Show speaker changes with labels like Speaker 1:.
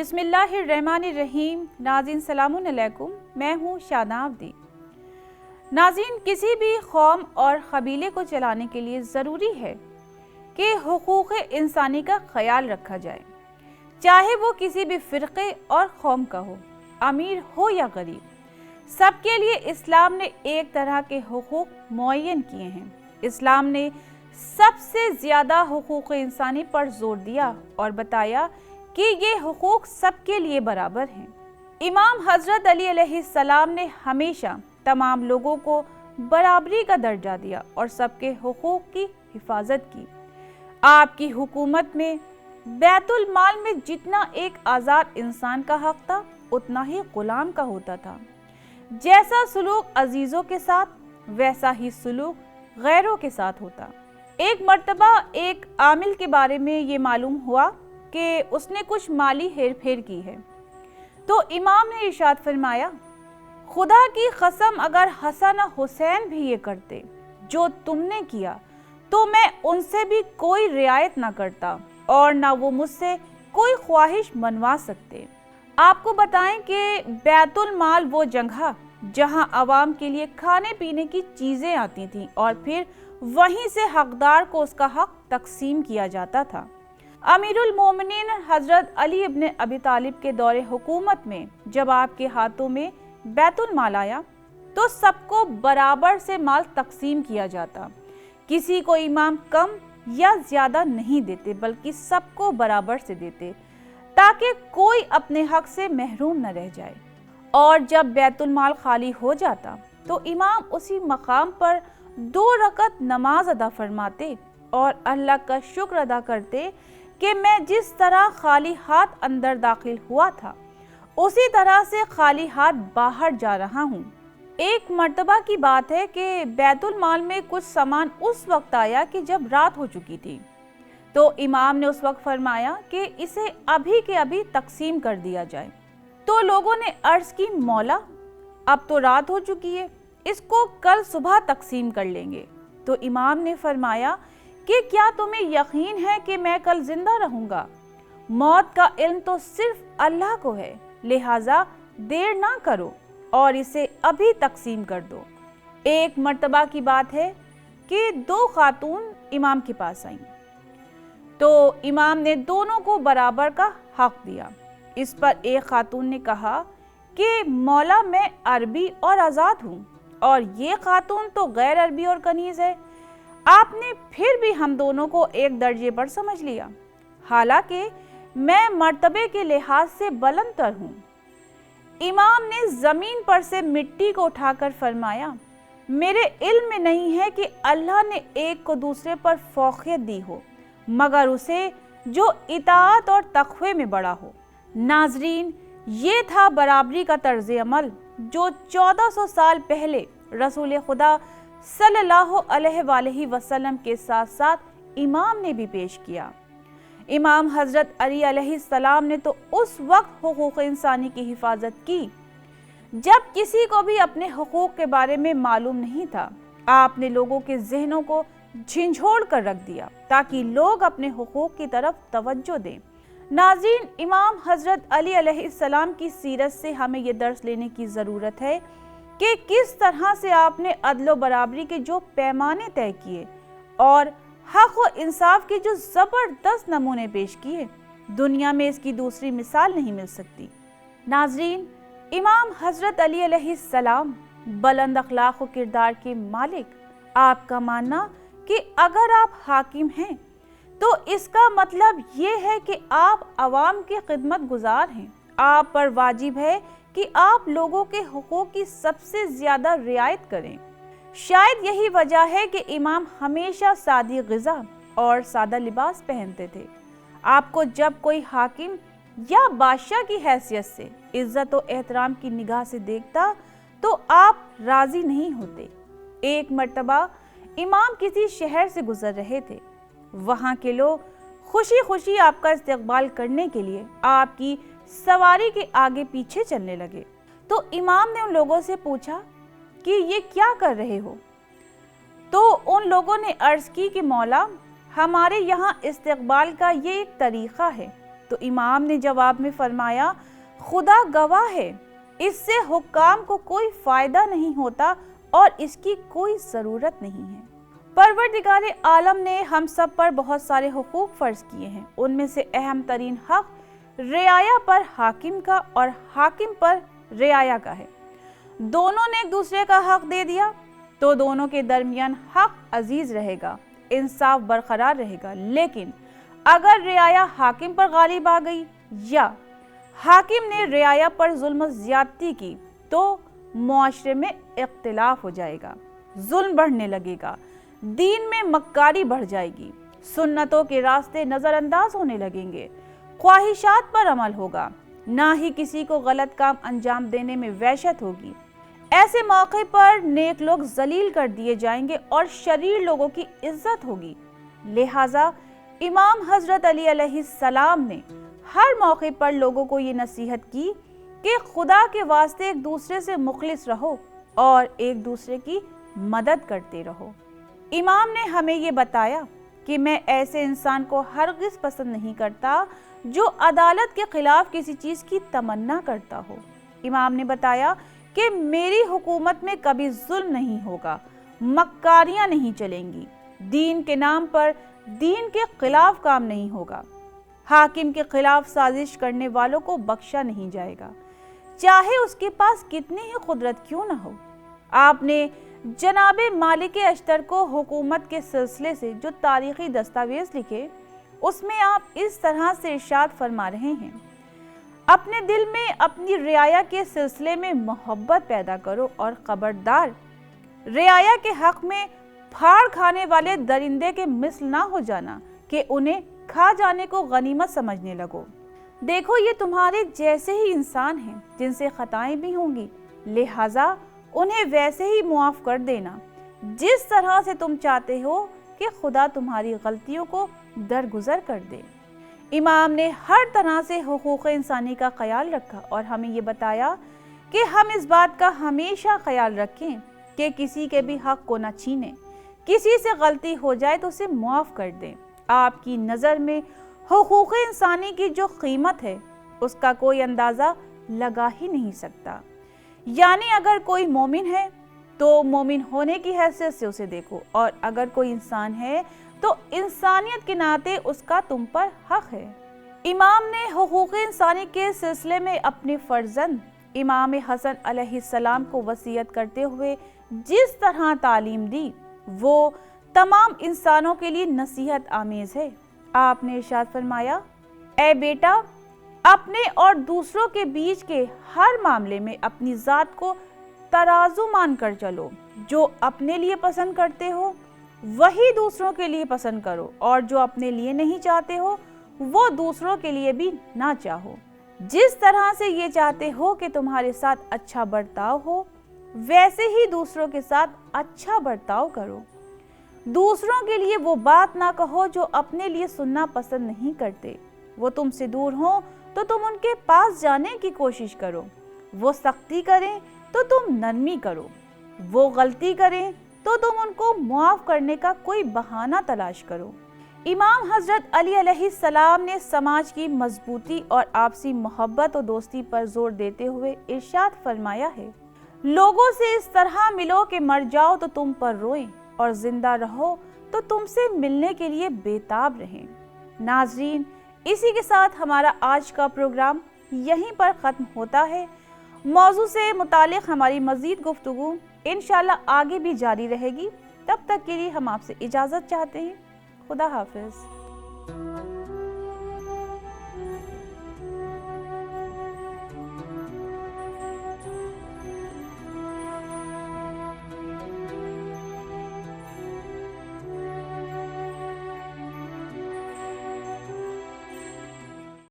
Speaker 1: بسم اللہ الرحمن الرحیم۔ ناظرین سلام علیکم، میں ہوں شاداب دی۔ ناظرین، کسی بھی قوم اور قبیلے کو چلانے کے لیے ضروری ہے کہ حقوق انسانی کا خیال رکھا جائے، چاہے وہ کسی بھی فرقے اور قوم کا ہو، امیر ہو یا غریب۔ سب کے لیے اسلام نے ایک طرح کے حقوق معین کیے ہیں۔ اسلام نے سب سے زیادہ حقوق انسانی پر زور دیا اور بتایا کہ یہ حقوق سب کے لیے برابر ہیں۔ امام حضرت علی علیہ السلام نے ہمیشہ تمام لوگوں کو برابری کا درجہ دیا اور سب کے حقوق کی حفاظت کی۔ آپ کی حکومت میں بیت المال میں جتنا ایک آزاد انسان کا حق تھا، اتنا ہی غلام کا ہوتا تھا۔ جیسا سلوک عزیزوں کے ساتھ، ویسا ہی سلوک غیروں کے ساتھ ہوتا۔ ایک مرتبہ ایک عامل کے بارے میں یہ معلوم ہوا کہ اس نے کچھ مالی ہیر پھیر کی ہے، تو امام نے ارشاد فرمایا، خدا کی قسم اگر حسن و حسین بھی یہ کرتے جو تم نے کیا تو میں ان سے بھی کوئی رعایت نہ کرتا اور نہ وہ مجھ سے کوئی خواہش منوا سکتے۔ آپ کو بتائیں کہ بیت المال وہ جگہ جہاں عوام کے لیے کھانے پینے کی چیزیں آتی تھیں اور پھر وہیں سے حقدار کو اس کا حق تقسیم کیا جاتا تھا۔ امیر المومنین حضرت علی ابن ابی طالب کے دور حکومت میں جب آپ کے ہاتھوں میں بیت المال آیا تو سب کو برابر سے مال تقسیم کیا جاتا۔ کسی کو امام کم یا زیادہ نہیں دیتے بلکہ سب کو برابر سے دیتے تاکہ کوئی اپنے حق سے محروم نہ رہ جائے۔ اور جب بیت المال خالی ہو جاتا تو امام اسی مقام پر 2 رکعت نماز ادا فرماتے اور اللہ کا شکر ادا کرتے کہ میں جس طرح خالی ہاتھ اندر داخل ہوا تھا اسی طرح سے خالی ہاتھ باہر جا رہا ہوں۔ ایک مرتبہ کی بات ہے کہ بیت المال میں کچھ سامان اس وقت آیا کہ جب رات ہو چکی تھی، تو امام نے اس وقت فرمایا کہ اسے ابھی کے ابھی تقسیم کر دیا جائے۔ تو لوگوں نے عرض کی، مولا اب تو رات ہو چکی ہے، اس کو کل صبح تقسیم کر لیں گے۔ تو امام نے فرمایا کہ کیا تمہیں یقین ہے کہ میں کل زندہ رہوں گا؟ موت کا علم تو صرف اللہ کو ہے، لہٰذا دیر نہ کرو اور اسے ابھی تقسیم کر دو۔ ایک مرتبہ کی بات ہے کہ 2 خاتون امام کے پاس آئیں، تو امام نے دونوں کو برابر کا حق دیا۔ اس پر ایک خاتون نے کہا کہ مولا میں عربی اور آزاد ہوں اور یہ خاتون تو غیر عربی اور کنیز ہے، آپ نے پھر بھی ہم دونوں کو ایک درجے پر سمجھ لیا، حالانکہ میں مرتبے کے لحاظ سے بلند تر ہوں۔ امام نے زمین پر سے مٹی کو اٹھا کر فرمایا، میرے علم میں نہیں ہے کہ اللہ نے ایک کو دوسرے پر فوقیت دی ہو مگر اسے جو اطاعت اور تقوی میں بڑا ہو۔ ناظرین، یہ تھا برابری کا طرز عمل جو 1400 سال پہلے رسول خدا صلی اللہ علیہ وآلہ وسلم کے ساتھ ساتھ امام نے بھی پیش کیا۔ امام حضرت علی علیہ السلام نے تو اس وقت حقوق انسانی کی حفاظت کی جب کسی کو بھی اپنے حقوق کے بارے میں معلوم نہیں تھا۔ آپ نے لوگوں کے ذہنوں کو جھنجھوڑ کر رکھ دیا تاکہ لوگ اپنے حقوق کی طرف توجہ دیں۔ ناظرین، امام حضرت علی علیہ السلام کی سیرت سے ہمیں یہ درس لینے کی ضرورت ہے کہ کس طرح سے آپ نے عدل و برابری کے جو پیمانے طے کیے اور حق و انصاف کے جو زبردست نمونے پیش کیے، دنیا میں اس کی دوسری مثال نہیں مل سکتی۔ ناظرین، امام حضرت علی علیہ السلام بلند اخلاق و کردار کے مالک، آپ کا ماننا کہ اگر آپ حاکم ہیں تو اس کا مطلب یہ ہے کہ آپ عوام کے خدمت گزار ہیں۔ آپ پر واجب ہے کہ آپ لوگوں کے حقوق کی سب سے زیادہ رعایت کریں۔ شاید یہی وجہ ہے کہ امام ہمیشہ سادی غذا اور سادہ لباس پہنتے تھے۔ آپ کو جب کوئی حاکم یا بادشاہ کی حیثیت سے عزت و احترام کی نگاہ سے دیکھتا تو آپ راضی نہیں ہوتے۔ ایک مرتبہ امام کسی شہر سے گزر رہے تھے، وہاں کے لوگ خوشی خوشی آپ کا استقبال کرنے کے لیے آپ کی سواری کے آگے پیچھے چلنے لگے۔ تو امام نے ان لوگوں سے پوچھا کہ یہ کیا کر رہے ہو؟ تو ان لوگوں نے عرض کی کہ مولا، ہمارے یہاں استقبال کا یہ ایک طریقہ ہے تو امام نے جواب میں فرمایا، خدا گواہ ہے، اس سے حکام کو کوئی فائدہ نہیں ہوتا اور اس کی کوئی ضرورت نہیں ہے۔ پروردگار عالم نے ہم سب پر بہت سارے حقوق فرض کیے ہیں، ان میں سے اہم ترین حق رعایا پر حاکم کا اور حاکم پر رعایا کا ہے۔ دونوں نے ایک دوسرے کا حق دے دیا تو دونوں کے درمیان حق عزیز رہے گا، انصاف برقرار رہے گا۔ لیکن اگر رعایا حاکم پر غالب آ گئی یا حاکم نے رعایا پر ظلم و زیادتی کی تو معاشرے میں اختلاف ہو جائے گا، ظلم بڑھنے لگے گا، دین میں مکاری بڑھ جائے گی، سنتوں کے راستے نظر انداز ہونے لگیں گے، خواہشات پر عمل ہوگا، نہ ہی کسی کو غلط کام انجام دینے میں وحشت ہوگی۔ ایسے موقع پر نیک لوگ ذلیل کر دیے جائیں گے اور شریر لوگوں کی عزت ہوگی۔ لہٰذا امام حضرت علی علیہ السلام نے ہر موقع پر لوگوں کو یہ نصیحت کی کہ خدا کے واسطے ایک دوسرے سے مخلص رہو اور ایک دوسرے کی مدد کرتے رہو۔ امام نے ہمیں یہ بتایا کہ میں ایسے انسان کو ہرگز پسند نہیں کرتا جو عدالت کے خلاف کسی چیز کی تمنا کرتا ہو۔ امام نے بتایا کہ میری حکومت میں کبھی ظلم نہیں ہوگا، مکاریاں نہیں چلیں گی، دین کے نام پر دین کے خلاف کام نہیں ہوگا، حاکم کے خلاف سازش کرنے والوں کو بخشا نہیں جائے گا، چاہے اس کے پاس کتنی ہی قدرت کیوں نہ ہو۔ آپ نے جناب مالک اشتر کو حکومت کے سلسلے سے جو تاریخی دستاویز لکھے اس میں آپ اس طرح سے ارشاد فرما رہے ہیں، اپنے دل میں اپنی رعایا کے سلسلے میں محبت پیدا کرو اور خبردار رعایا کے حق میں پھاڑ کھانے والے درندے کے مثل نہ ہو جانا کہ انہیں کھا جانے کو غنیمت سمجھنے لگو۔ دیکھو یہ تمہارے جیسے ہی انسان ہیں جن سے خطائیں بھی ہوں گی، لہٰذا انہیں ویسے ہی معاف کر دینا جس طرح سے تم چاہتے ہو کہ خدا تمہاری غلطیوں کو درگزر کر دے۔ امام نے ہر طرح سے حقوق انسانی کا خیال رکھا اور ہمیں یہ بتایا کہ ہم اس بات کا ہمیشہ خیال رکھیں کہ کسی کے بھی حق کو نہ چھینیں، کسی سے غلطی ہو جائے تو اسے معاف کر دیں۔ آپ کی نظر میں حقوق انسانی کی جو قیمت ہے اس کا کوئی اندازہ لگا ہی نہیں سکتا۔ یعنی اگر کوئی مومن ہے تو مومن ہونے کی حیثیت سے اسے دیکھو، اور اگر کوئی انسان ہے تو انسانیت کے ناطے اس کا تم پر حق ہے۔ امام نے حقوق انسانی کے سلسلے میں اپنے فرزند امام حسن علیہ السلام کو وصیت کرتے ہوئے جس طرح تعلیم دی وہ تمام انسانوں کے لیے نصیحت آمیز ہے۔ آپ نے ارشاد فرمایا، اے بیٹا، اپنے اور دوسروں کے بیچ کے ہر معاملے میں اپنی ذات کو ترازو مان کر چلو، جو اپنے لیے پسند کرتے ہو وہی دوسروں کے لیے پسند کرو، اور جو اپنے لیے نہیں چاہتے ہو وہ دوسروں کے لیے بھی نہ چاہو۔ جس طرح سے یہ چاہتے ہو کہ تمہارے ساتھ اچھا برتاؤ ہو ویسے ہی دوسروں کے ساتھ اچھا برتاؤ کرو۔ دوسروں کے لیے وہ بات نہ کہو جو اپنے لیے سننا پسند نہیں کرتے، وہ تم سے دور ہوں تو تم ان کے پاس جانے کی کوشش کرو، وہ سختی کریں تو تم نرمی کرو، وہ غلطی کریں تو تم ان کو معاف کرنے کا کوئی بہانہ تلاش کرو۔ امام حضرت علی علیہ السلام نے سماج کی مضبوطی اور آپسی محبت و دوستی پر زور دیتے ہوئے ارشاد فرمایا ہے، لوگوں سے اس طرح ملو کہ مر جاؤ تو تم پر روئیں اور زندہ رہو تو تم سے ملنے کے لیے بےتاب رہیں۔ ناظرین، اسی کے ساتھ ہمارا آج کا پروگرام یہیں پر ختم ہوتا ہے۔ موضوع سے متعلق ہماری مزید گفتگو انشاءاللہ آگے بھی جاری رہے گی۔ تب تک کے لیے ہم آپ سے اجازت چاہتے ہیں۔ خدا حافظ۔